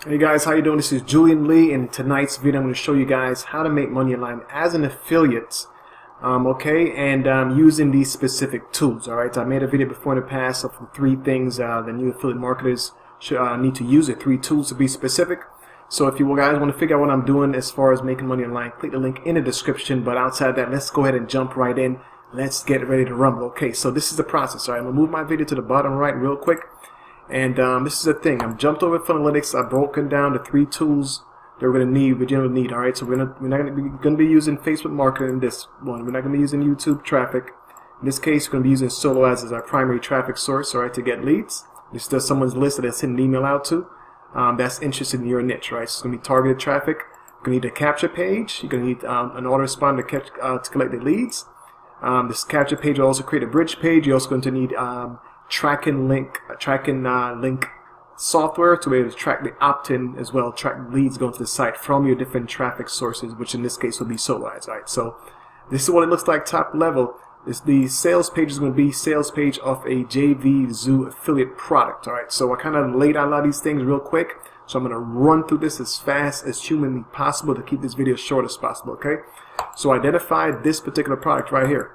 Hey guys, how you doing? This is Julian Lee. In tonight's video, I'm going to show you guys how to make money online as an affiliate. Using these specific tools. All right, I made a video before in the past of the 3 things the new affiliate marketers should need to use. The 3 tools to be specific. So if you guys want to figure out what I'm doing as far as making money online, click the link in the description. But outside of that, let's go ahead and jump right in. Let's get ready to rumble. Okay, so this is the process. All right, I'm gonna move my video to the bottom right real quick. And this is the thing. I've jumped over Funnelytics. I've broken down the 3 tools that we're going to need. We're generally need. All right. So we're not going to be using Facebook marketing in this one. We're not going to be using YouTube traffic. In this case, we're going to be using Solo Ads as our primary traffic source. All right, to get leads. This is just someone's list that I send an email out to. That's interested in your niche. Right. So it's going to be targeted traffic. You're going to need a capture page. You're going to need an autoresponder to collect the leads. This capture page will also create a bridge page. You're also going to need tracking link software to be able to track the opt-in as well, track leads going to the site from your different traffic sources, which in this case will be Solo Ads. Right, so this is what it looks like top level. The sales page is going to be sales page of a jvzoo affiliate product. All right, so I kind of laid out a lot of these things real quick, so I'm going to run through this as fast as humanly possible to keep this video short as possible. Okay, so identify this particular product right here.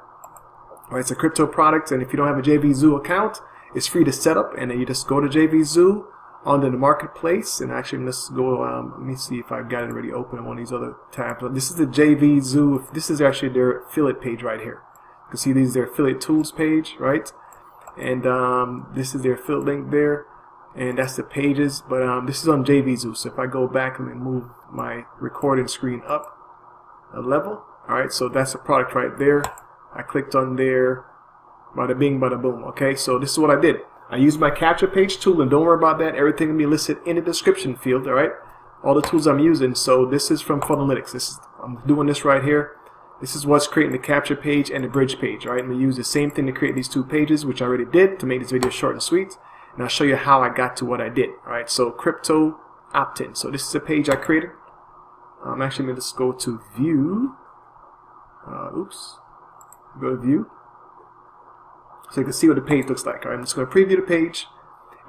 All right, it's a crypto product, and if you don't have a jvzoo account, it's free to set up, and then you just go to jvzoo under the marketplace, and actually let's go. Let me see if I've got it already open on one of these other tabs. This is the jvzoo. This is actually their affiliate page right here. You can see these is their affiliate tools page, right? And this is their affiliate link there, and that's the pages. But this is on jvzoo. So if I go back and move my recording screen up a level, all right. So that's the product right there. I clicked on there, bada bing, bada boom. Okay, so this is what I did. I used my capture page tool, and don't worry about that. Everything will be listed in the description field. All right, all the tools I'm using. So this is from Funnelytics. I'm doing this right here. This is what's creating the capture page and the bridge page. All right, I'm gonna use the same thing to create these 2 pages, which I already did to make this video short and sweet. And I'll show you how I got to what I did. All right, so crypto opt-in. So this is a page I created. I'm actually gonna just go to view. Go to view, so you can see what the page looks like. All right, I'm just going to preview the page,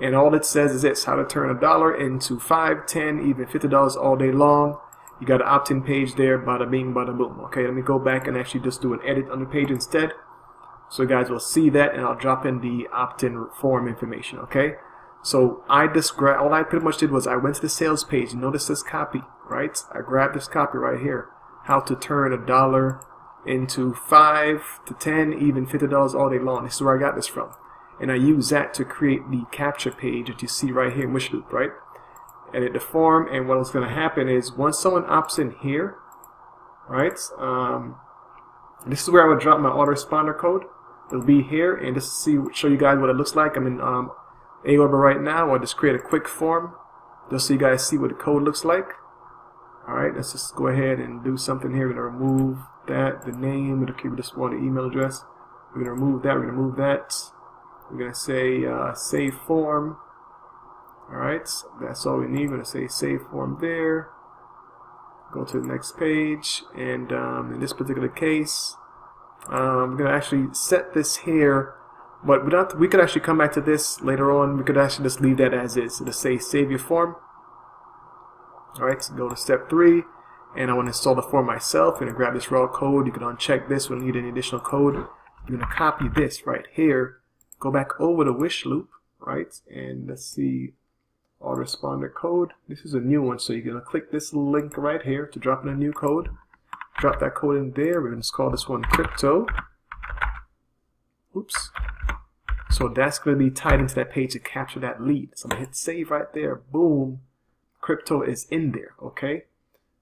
and all it says is it's how to turn $1 into $5, $10, even $50 all day long. You got an opt-in page there, bada bing, bada boom. Okay, let me go back and actually just do an edit on the page instead, so you guys will see that, and I'll drop in the opt-in form information. Okay, so I just grabbed, all I pretty much did was I went to the sales page. Notice this copy, right? I grabbed this copy right here, how to turn $1 into $5 to $10, even $50 all day long. This is where I got this from, and I use that to create the capture page that you see right here in Wishloop. Right, edit the form, and what's going to happen is once someone opts in here, right, this is where I would drop my autoresponder code. It'll be here, and just to show you guys what it looks like. I'm in Aweber right now. I'll just create a quick form just so you guys see what the code looks like. All right, let's just go ahead and do something here. We're going to remove that, the name, we just want the email address. We're going to remove that, we're going to remove that. We're going to say save form. Alright, that's all we need. We're going to say save form there. Go to the next page, and in this particular case, we're going to actually set this here, but we could actually come back to this later on. We could actually just leave that as is. So let's say save your form. Alright, so go to step 3. And I want to install the form myself. I'm going to grab this raw code. You can uncheck this. We don't need any additional code. You're going to copy this right here. Go back over to Wishloop, right? And let's see, autoresponder code. This is a new one, so you're going to click this link right here to drop in a new code. Drop that code in there. We're going to call this one crypto. Oops. So that's going to be tied into that page to capture that lead. So I'm going to hit save right there. Boom. Crypto is in there, okay?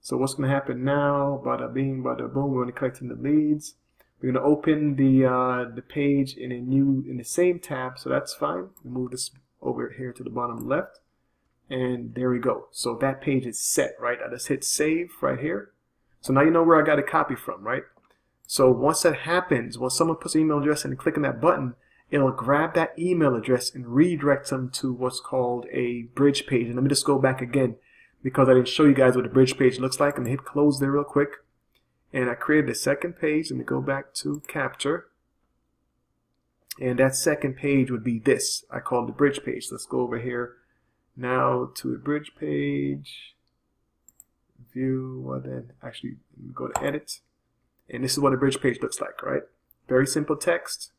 So what's going to happen now? Bada bing, bada boom. We're going to collecting the leads. We're going to open the page in the same tab, so that's fine. Move this over here to the bottom left, and there we go. So that page is set, right? I just hit save right here. So now you know where I got a copy from, right? So once that happens, when someone puts an email address and clicking that button, it'll grab that email address and redirect them to what's called a bridge page. And let me just go back again, because I didn't show you guys what the bridge page looks like. I'm going to hit close there real quick. And I created the second page. Let me go back to capture. And that second page would be this. I call it the bridge page. Let's go over here Now to the bridge page, view, well then, actually go to edit. And this is what a bridge page looks like, right? Very simple text,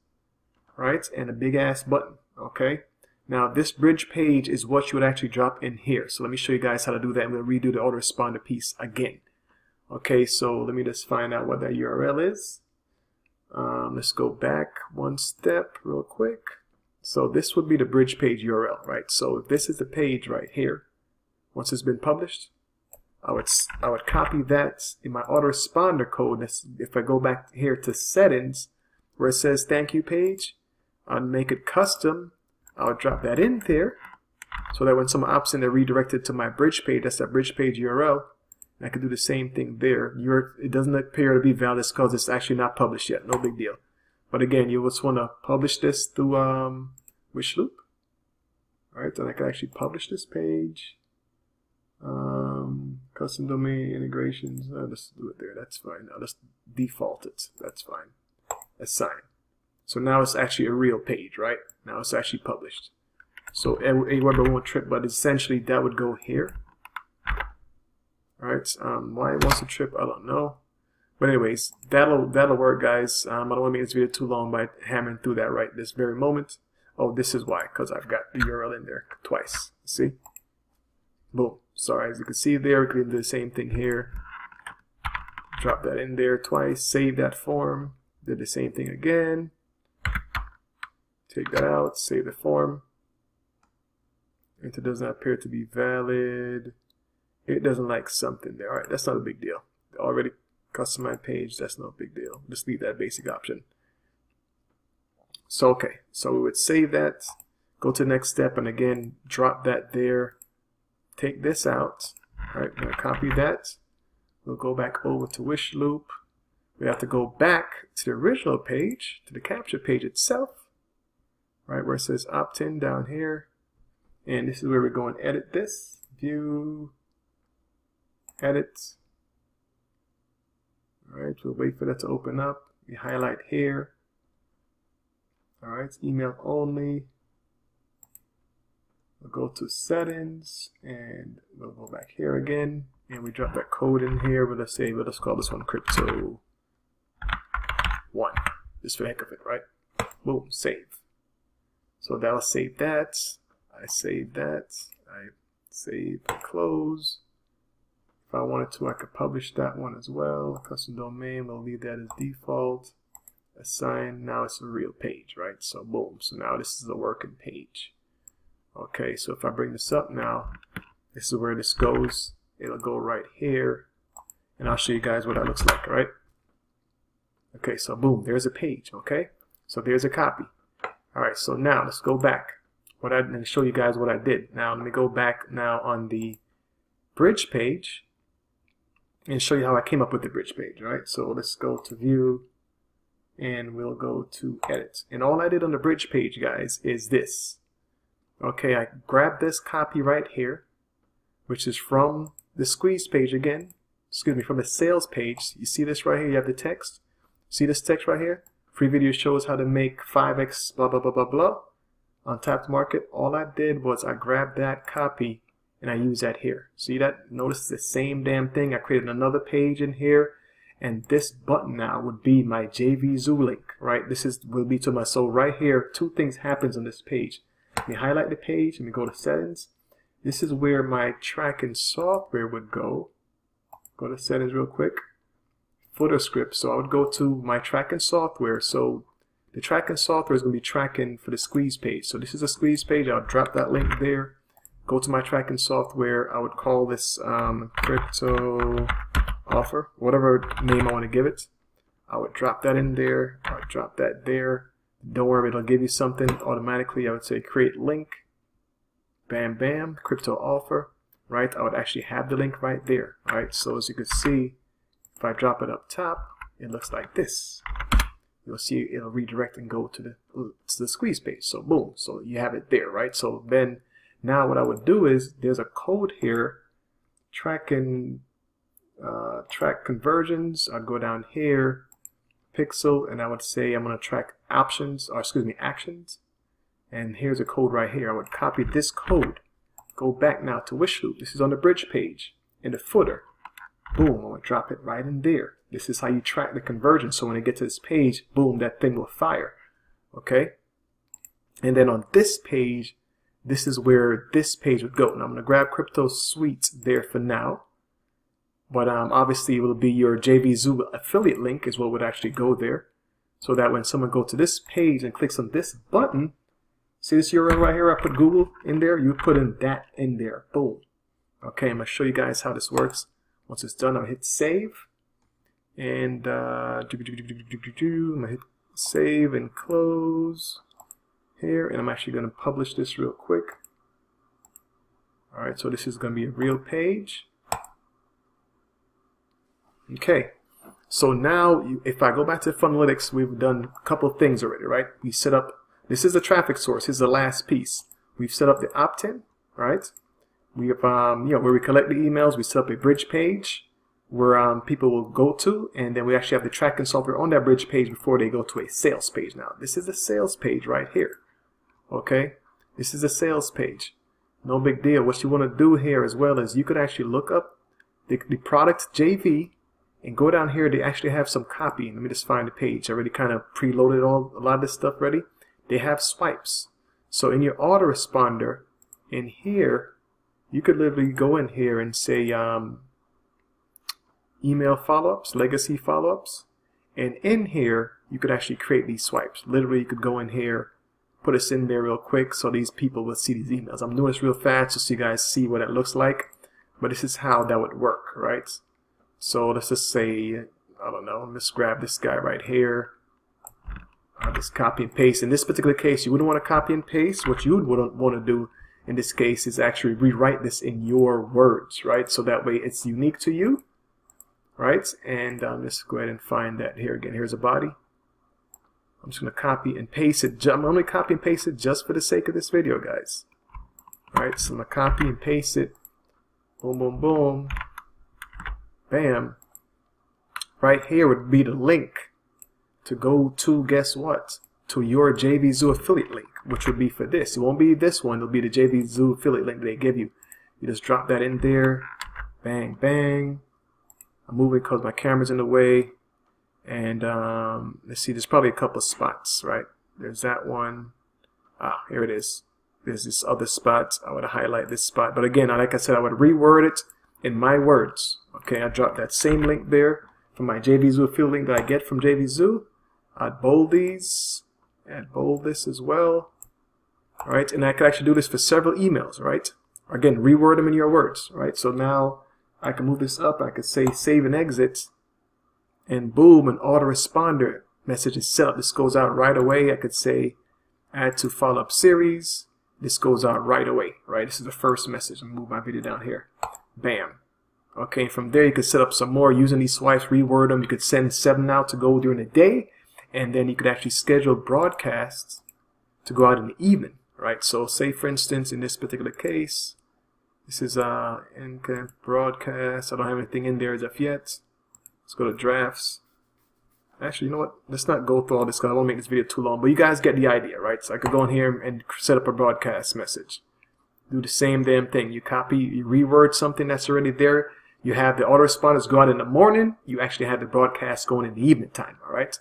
right? And a big ass button, okay? Now this bridge page is what you would actually drop in here. So let me show you guys how to do that. I'm going to redo the autoresponder piece again. Okay, so let me just find out what that URL is. Let's go back one step real quick. So this would be the bridge page URL, right? So if this is the page right here, once it's been published, I would copy that in my autoresponder code. If I go back here to settings, where it says thank you page, I'd make it custom. I would drop that in there, so that when someone opts in, they're redirected to my bridge page. That's that bridge page URL. And I can do the same thing there. It doesn't appear to be valid because it's actually not published yet. No big deal. But again, you just want to publish this through wish loop. All right, then I can actually publish this page. Custom domain integrations. Let's do it there. That's fine. I'll just default it. That's fine. Assign. So now it's actually a real page, right? Now it's actually published. So AWeber won't trip, but essentially that would go here. All right. Why it wants to trip, I don't know. But anyways, that'll work, guys. I don't want to make this video too long by hammering through that right this very moment. Oh, this is why, because I've got the URL in there twice. See? Boom. Sorry, as you can see there, we can do the same thing here. Drop that in there twice. Save that form. Did the same thing again. Take that out. Save the form. It does not appear to be valid. It doesn't like something there. All right, that's not a big deal. Already customized page. That's no big deal. Just leave that basic option. So okay, so we would save that. Go to the next step, and again, drop that there. Take this out. All right, I'm gonna copy that. We'll go back over to wish loop. We have to go back to the original page, to the capture page itself, right where it says opt-in down here. And this is where we're going to edit this. View, edit. All right, we'll wait for that to open up. We highlight here. All right, it's email only. We'll go to settings, and we'll go back here again, and we drop that code in here. We'll just say, let us call this one crypto 1, just for the heck of it, right? Boom, save. So that'll save that. I save that. I save and close. If I wanted to, I could publish that one as well. Custom domain, we'll leave that as default. Assign, now it's a real page, right? So boom, so now this is a working page. Okay, so if I bring this up now, this is where this goes. It'll go right here, and I'll show you guys what that looks like, right? Okay, so boom, there's a page, okay? So there's a copy. All right, so now let's go back. And show you guys what I did. Now let me go back now on the bridge page and show you how I came up with the bridge page, all right? So let's go to view, and we'll go to edit. And all I did on the bridge page, guys, is this. Okay, I grabbed this copy right here, which is from the squeeze page again. Excuse me, from the sales page. You see this right here? You have the text. See this text right here? Free video shows how to make 5x blah, blah, blah, blah, blah. On Tap Market, all I did was I grabbed that copy and I used that here. See that? Notice the same damn thing. I created another page in here, and this button now would be my jvzoo link, right? This will be to my, so right here, two things happens on this page. Let me highlight the page, and we go to settings. This is where my tracking software would go. Go to settings real quick. Footer script. So I would go to my tracking software. So the tracking software is going to be tracking for the squeeze page. So this is a squeeze page. I'll drop that link there. Go to my tracking software. I would call this crypto offer, whatever name I want to give it. I would drop that in there. I would drop that there. Don't worry, it'll give you something automatically. I would say create link. Bam, bam, crypto offer, right? I would actually have the link right there, right? So as you can see, if I drop it up top, it looks like this. You'll see it'll redirect and go to the squeeze page. So boom, so you have it there, right? So then now what I would do is there's a code here, track conversions. I'd go down here, pixel, and I would say I'm going to track options, or excuse me, actions. And here's a code right here. I would copy this code, Go back now to wish loop. This is on the bridge page. In the footer, boom, I'm going to drop it right in there. This is how you track the conversion. So when I get to this page, boom, that thing will fire. Okay? And then on this page, this is where this page would go. Now I'm going to grab Crypto Suite there for now. But obviously it will be your jvzoo affiliate link is what would actually go there. So that when someone goes to this page and clicks on this button, see this URL right here, I put Google in there, you put in that in there. Boom. Okay, I'm going to show you guys how this works. Once it's done, I'll hit save. And I'm going to hit save and close here. And I'm actually going to publish this real quick. Alright, so this is going to be a real page. Okay, so now if I go back to Funalytics, we've done a couple of things already, right? We set up, this is the traffic source, this is the last piece. We've set up the opt-in, right? We have, where we collect the emails, we set up a bridge page where people will go to, and then we actually have the tracking software on that bridge page before they go to a sales page. Now, this is the sales page right here, okay? This is the sales page. No big deal. What you want to do here as well is you could actually look up the product JV and go down here. They actually have some copy. Let me just find the page. I already kind of preloaded a lot of this stuff ready. They have swipes. So in your autoresponder, in here, you could literally go in here and say email follow-ups, legacy follow-ups. And in here, you could actually create these swipes. Literally, you could go in here, put us in there real quick so these people will see these emails. I'm doing this real fast just so you guys see what it looks like. But this is how that would work, right? So let's just say, I don't know, let's grab this guy right here. I'll just copy and paste. In this particular case, you wouldn't want to copy and paste. What you would want to do in this case is actually rewrite this in your words, right? So that way it's unique to you, right? And let's go ahead and find that here again. Here's a body. I'm just going to copy and paste it. I'm only copy and paste it just for the sake of this video, guys. All right, so I'm going to copy and paste it. Boom, boom, boom. Bam. Right here would be the link to go to, guess what? To your jvzoo affiliate link, which would be for this. It won't be this one. It'll be the jvzoo affiliate link they give you. You just drop that in there. Bang, bang. I'm moving because my camera's in the way. And let's see, there's probably a couple of spots, right? There's that one. Ah, here it is. There's this other spot. I would highlight this spot. But again, like I said, I would reword it in my words. Okay, I dropped that same link there from my jvzoo affiliate link that I get from jvzoo. I'd bold these and bold this as well. All right, and I could actually do this for several emails, right? Again, reword them in your words, right? So now I can move this up. I could say save and exit, and boom, an autoresponder message is set up. This goes out right away. I could say add to follow-up series. This goes out right away, right? This is the first message. I'm gonna move my video down here. Bam. Okay, from there you could set up some more using these swipes, reword them. You could send 7 out to go during the day, and then you could actually schedule broadcasts to go out in the evening, right? So say for instance in this particular case, this is income broadcast. I don't have anything in there as of yet. Let's go to drafts. Actually, you know what? Let's not go through all this because I won't make this video too long, but you guys get the idea, right? So I could go in here and set up a broadcast message. Do the same damn thing. You copy, you reword something that's already there. You have the autoresponders go out in the morning. You actually have the broadcast going in the evening time, all right?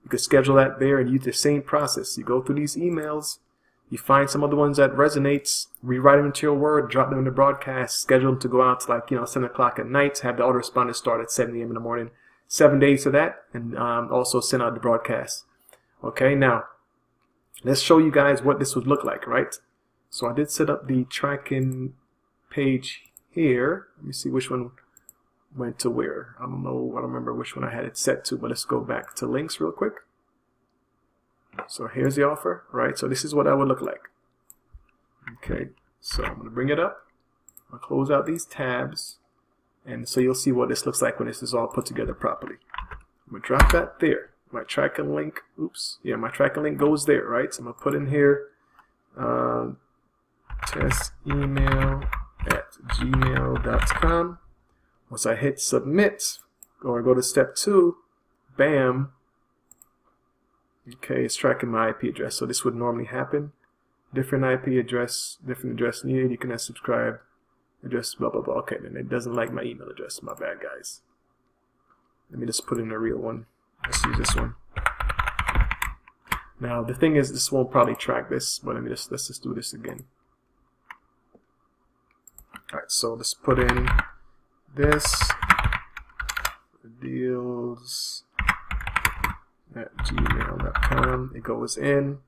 You could schedule that there and use the same process. You go through these emails. You find some other ones that resonates, rewrite them into your word, drop them in the broadcast, schedule them to go out to 7 o'clock at night, have the autoresponder start at 7 a.m. in the morning. 7 days to that, and also send out the broadcast. Okay, now let's show you guys what this would look like, right? So I did set up the tracking page here. Let me see which one went to where. I don't know, I don't remember which one I had it set to, but let's go back to links real quick. So here's the offer, right? So this is what that would look like. Okay, so I'm going to bring it up. I'll close out these tabs. And so you'll see what this looks like when this is all put together properly. I'm going to drop that there. My tracking link, oops, yeah, my tracking link goes there, right? So I'm going to put in here test email at gmail.com. Once I hit submit, or go to step 2, bam. Okay, it's tracking my IP address. So this would normally happen. different IP address, different address needed. You can subscribe address, blah blah blah. Okay, then it doesn't like my email address. My bad, guys. Let me just put in a real one. Let's use this one. Now the thing is, this won't probably track this, but let's just do this again. All right, so let's put in this deals at gmail.com. It goes in.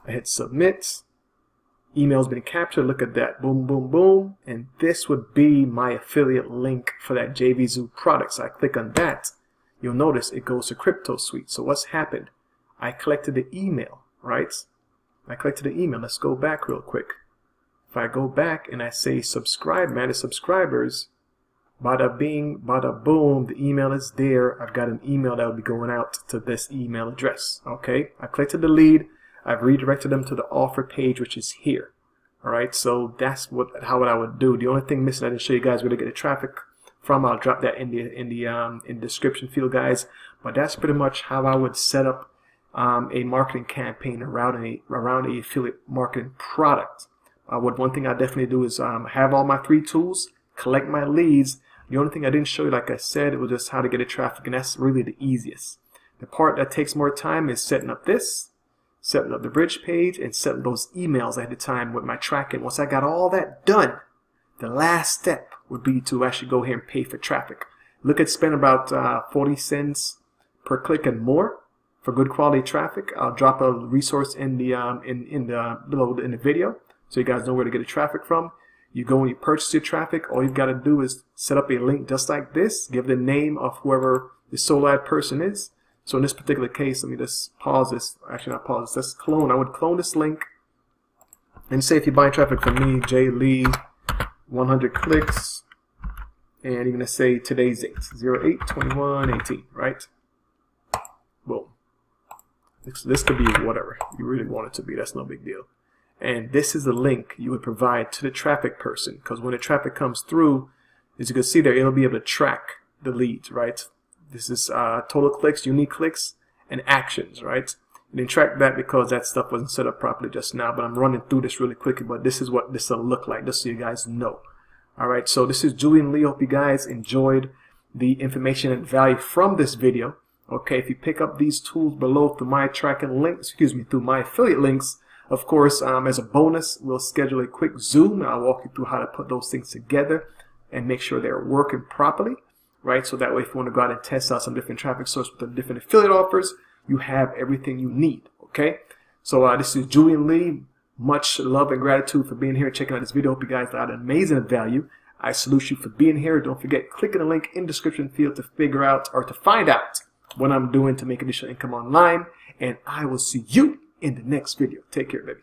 I hit submit. Email's been captured. Look at that. Boom, boom, boom. And this would be my affiliate link for that jvzoo product. So I click on that. You'll notice it goes to CryptoSuite. So what's happened? I collected the email, right? I collected the email. Let's go back real quick. If I go back and I say subscribe, manage subscribers, bada bing, bada boom, the email is there. I've got an email that will be going out to this email address. Okay, I collected the lead. I've redirected them to the offer page, which is here. All right, so that's how I would do. The only thing missing, I didn't show you guys where to get the traffic from. I'll drop that in the description field, guys. But that's pretty much how I would set up a marketing campaign around a affiliate marketing product. One thing I definitely do is have all my 3 tools, collect my leads. The only thing I didn't show you, like I said, it was just how to get the traffic, and that's really the easiest. The part that takes more time is setting up this, setting up the bridge page, and setting those emails ahead of time with my tracking. Once I got all that done, the last step would be to actually go here and pay for traffic. Look at spend about 40 cents per click and more for good quality traffic. I'll drop a resource in the below in the video, so you guys know where to get the traffic from. You go and you purchase your traffic. All you've got to do is set up a link just like this. Give the name of whoever the solo ad person is. So in this particular case, let me just pause this. Actually, not pause this. Let's clone. I would clone this link and say if you're buying traffic from me, J Lee, 100 clicks, and you're going to say today's date, 08/21/18, right? Boom. This could be whatever you really want it to be. That's no big deal. And this is the link you would provide to the traffic person, because when the traffic comes through, as you can see there, it'll be able to track the leads, right? This is total clicks, unique clicks, and actions, right? And then track that because that stuff wasn't set up properly just now, but I'm running through this really quickly, but this is what this will look like, just so you guys know. All right, so this is Julian Lee. Hope you guys enjoyed the information and value from this video. Okay, if you pick up these tools below through my tracking links, through my affiliate links, of course, as a bonus, we'll schedule a quick Zoom. I'll walk you through how to put those things together and make sure they're working properly, right? So that way, if you want to go out and test out some different traffic sources with the different affiliate offers, you have everything you need, okay? So this is Julian Lee. Much love and gratitude for being here and checking out this video. Hope you guys got amazing value. I salute you for being here. Don't forget, clicking the link in the description field to figure out or to find out what I'm doing to make additional income online. And I will see you in the next video. Take care, baby.